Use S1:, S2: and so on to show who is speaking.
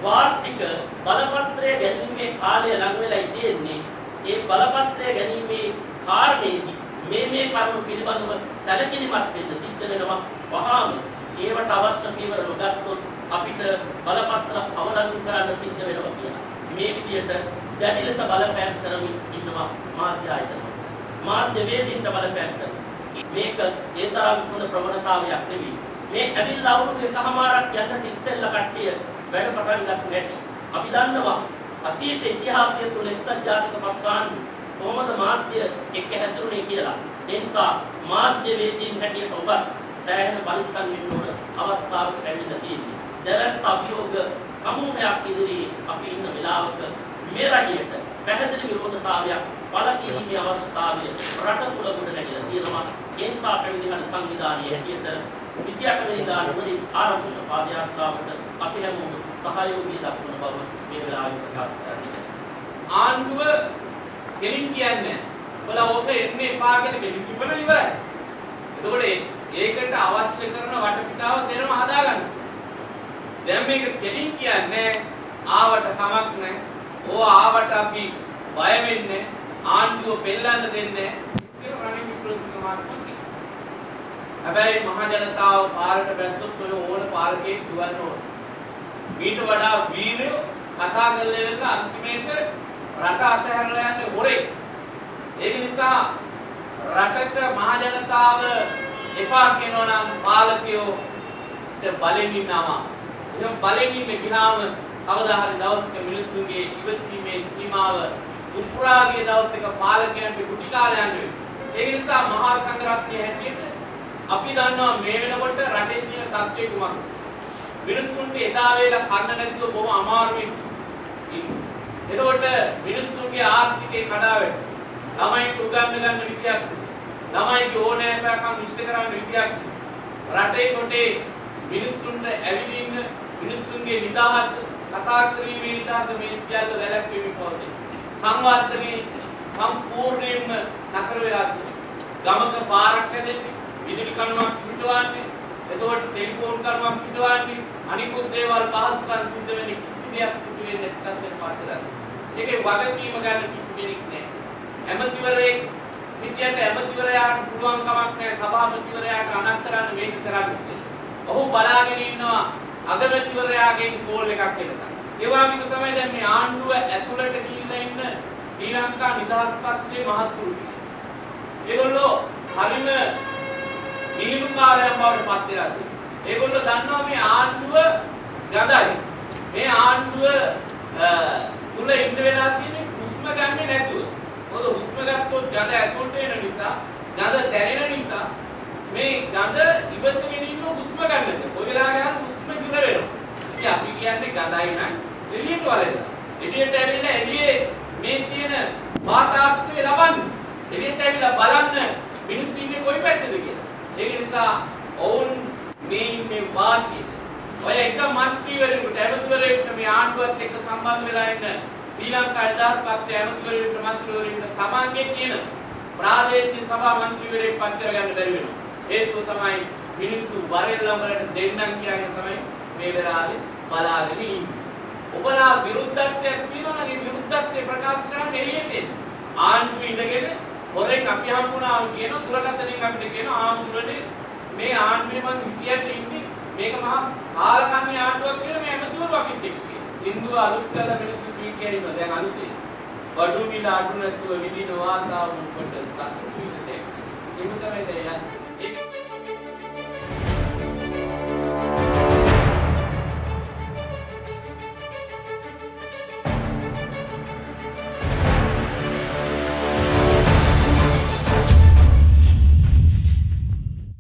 S1: වාර්ෂික බලපත්‍රය ගැනීමේ කාලය ලඟ වෙලා ඉන්නේ. ඒ බලපත්‍රය ගැනීමේ කාරණේදී මේ කරුණු පිළිබඳව සැලකිලිමත් වෙන්න සිද්ධ වෙනවා. වහාම ඒවට අවශ්‍ය පියවර නොගත්තොත් අපිට බලපත්‍ර අවලංගු කරන්න සිද්ධ වෙනවා කියලා. මේ විදිහට දැඩි ලෙස බලපෑම් කරමින් ඉන්නවා මාධ්‍ය ආයතන. මාධ්‍ය වේදිකා බලපෑම් කරනවා. මේක ඒ තරම් හොඳ ප්‍රවණතාවයක් නෙවෙයි. මේ ඇවිල්ලා අවුරුදු එකමාරක් යන්නට ඉස්සෙල්ලා කට්ටිය වැඩ පටන් ගන්න නැති. අපි දන්නවා අතීත ඉතිහාසය තුළ එක්සත් ජාතික පක්ෂාන් කොහොමද මාධ්‍ය එක්ක හැසිරුනේ කියලා. ඒ නිසා මාධ්‍ය වේදීන් හැටියට ඔබ සෑහෙන පරිස්සම් වෙන්න ඕන අවස්ථාවක පැමිණලා තියෙන්නේ. දැවැන්ත අභියෝග සමූහයක් ඉදිරියේ අපි ඉන්න වෙලාවක මේ රටේට පැහැදිලි විරෝධතාවයක් පළකිරීමේ අවශ්‍යතාවය රට තුළ ගොඩ නැගිලා තියෙනවා. ඒ නිසා පැමිණිලි සංවිධානයේ හැටියට 28 වෙනිදා නුවරින් ආරම්භ වන පාදයාත්‍රාවට අපි හැමෝම සහයෝගය දක්වන බව මේ වෙලාවේ ප්‍රකාශ කරනවා.
S2: ආණ්ඩුව ගෙලින් කියන්නේ ඔයාලා ඕක එන්නේ එපා කියන ගෙලින් කිව්වම ඉවරයි. එතකොට ඒකට අවශ්‍ය කරන වටපිටාව සේරම හදාගන්න. දැන් මේක ගෙලින් කියන්නේ ආවට කමක් නැහැ. ඕ ආවට අපි බය වෙන්නේ ආණ්ඩුව පෙල්ලන්න දෙන්නේ කියලා රනිල් වික්‍රමසිංහ. හැබැයි මහ ජනතාව පාරට බැස්සොත් ඔය ඕන පාරකේ දුවන්න ඕන. ඊට වඩා වීරයෝ කතා කරලා ඉන්න අන්තිමේට රට අතහැරලා යන්නේ හොරේ. ඒක නිසා රටට මහ ජනතාව එපා කියනවා නම් පාලකයෝ බලෙන් ඉන්නවා. එහෙනම් බලෙන් ඉන්න ගියාම කවදා හරි දවසක මිනිස්සුන්ගේ ඉවසීමේ සීමාව උපුරාගේ දවසක පාලකයන්ට කුටි කාලය යන්නේ. ඒක නිසා මහා සංඝරත්නයේ හැටියට අපි දන්නවා මේ වෙනකොට රටේ තියෙන තත්ත්වය කුමක්ද? මිනිස්සුන්ට එදා වේලා කන්න නැතුව බොහොම අමාරුවෙන් ඉන්නේ. එතකොට මිනිස්සුන්ගේ ආර්ථිකේ කඩාවැටෙන. ළමයින්ට උගන්වන්න ගන්න විදියක්. ළමයිගේ ඕනෑකම් ඉෂ්ට කරන්න විදියක්. රටේ කොටේ මිනිස්සුන්ට ඇවිදින්න මිනිස්සුන්ගේ නිදහස කතා කිරීමේ නිදහස මේ සියල්ල වැළැක්වීමේ පවතී. සංවර්ධනයේ සම්පූර්ණයෙන්ම නතර වෙලා තියෙනවා. ගමක පාරක් හැදෙන්නේ විදුලි කණුවක් පිටවන්නේ එතකොට ටෙලිෆෝන් කරුවක් පිටවන්නේ අනිකුත් දේවල් පහසුකම් සිද්ධ වෙන්නේ කිසි දෙයක් සිදු වෙන්නේ නැත්නම් පාඩලා. ඒකේ වගකීම ගන්න කිසි කෙනෙක් නැහැ. ඇමතිවරයෙක් පිටියට ඇමතිවරයාට පුළුවන් කමක් නැහැ සභාපතිවරයාට අනත් කරන්න මේක කරන්නේ. ඔහු බලාගෙන ඉන්නවා අගමැතිවරයාගෙන් කෝල් එකක් එනකම්. ඒ වගේම තමයි දැන් මේ ආණ්ඩුව ඇතුළට ගිහිල්ලා ඉන්න ශ්‍රී ලංකා නිදහස් පක්ෂයේ මහත්තුරු. ඒගොල්ලෝ හරිම නිලුකාරයන් බවට පත් වෙලා තියෙනවා. ඒගොල්ලෝ දන්නවා මේ ආණ්ඩුව ගඳයි. මේ ආණ්ඩුව තුල ඉන්න වෙලා තියෙන්නේ හුස්ම ගන්න නැතුව. මොකද හුස්ම ගත්තොත් ගඳ ඇතුළට එන නිසා, ගඳ දැනෙන නිසා මේ ගඳ ඉවසගෙන ඉන්න හුස්ම ගන්නද. ඔය වෙලාවට යන හුස්ම ඉර වෙනවා. ඉතින් අපි කියන්නේ ගඳයි නම් එළියට වලලා. එළියට ඇවිල්ලා එළියේ මේ තියෙන වාතාශ්‍රය ලබන්න. එළියට ඇවිල්ලා බලන්න මිනිස්සු ඉන්නේ කොයි පැත්තද කියලා. ඒක නිසා ඔවුන් මේ වාසිය ඔය එක මන්ත්‍රීවරයෙකුට ඇමතිවරයෙකුට මේ ආණ්ඩුවත් එක්ක සම්බන්ධ වෙලා ඉන්න ශ්‍රී ලංකා නිදහස් පක්ෂයේ ඇමතිවරයෙකුට මන්ත්‍රීවරයෙකුට තමන්ගේ කියන ප්‍රාදේශීය සභා මන්ත්‍රීවරයෙක් පත් කරගන්න බැරි වෙනවා. හේතුව තමයි මිනිස්සු වරෙල්ලම් වලට දෙන්නම් කියන්නේ තමයි මේ වෙලාවේ බලාගෙන ඉන්නේ. ඔබලා විරුද්ධත්වයක් තියෙනවා නම් ඒ විරුද්ධත්වය ප්‍රකාශ කරන්න එළියට එන්න. ආණ්ඩුව ඉඳගෙන හොරෙන් අපි හම්බුණා කියන දුරකථනයෙන් අපිට කියන ආණ්ඩුවනේ මේ ආණ්ඩුවේ මං හිටියට ඉන්නේ මේක මහා කාලකන්ණි ආණ්ඩුවක් කියලා මේ ඇමතිවරු අපිට කියනවා. සින්දුව අලුත් කරලා මිනිස්සු කියනවා දැන් අලුතේ. බඩු මිල අඩු නැතුව විදින වාතාවරණ කොට සතුටු වෙන්න දෙන්න. ඒක තමයි දැන්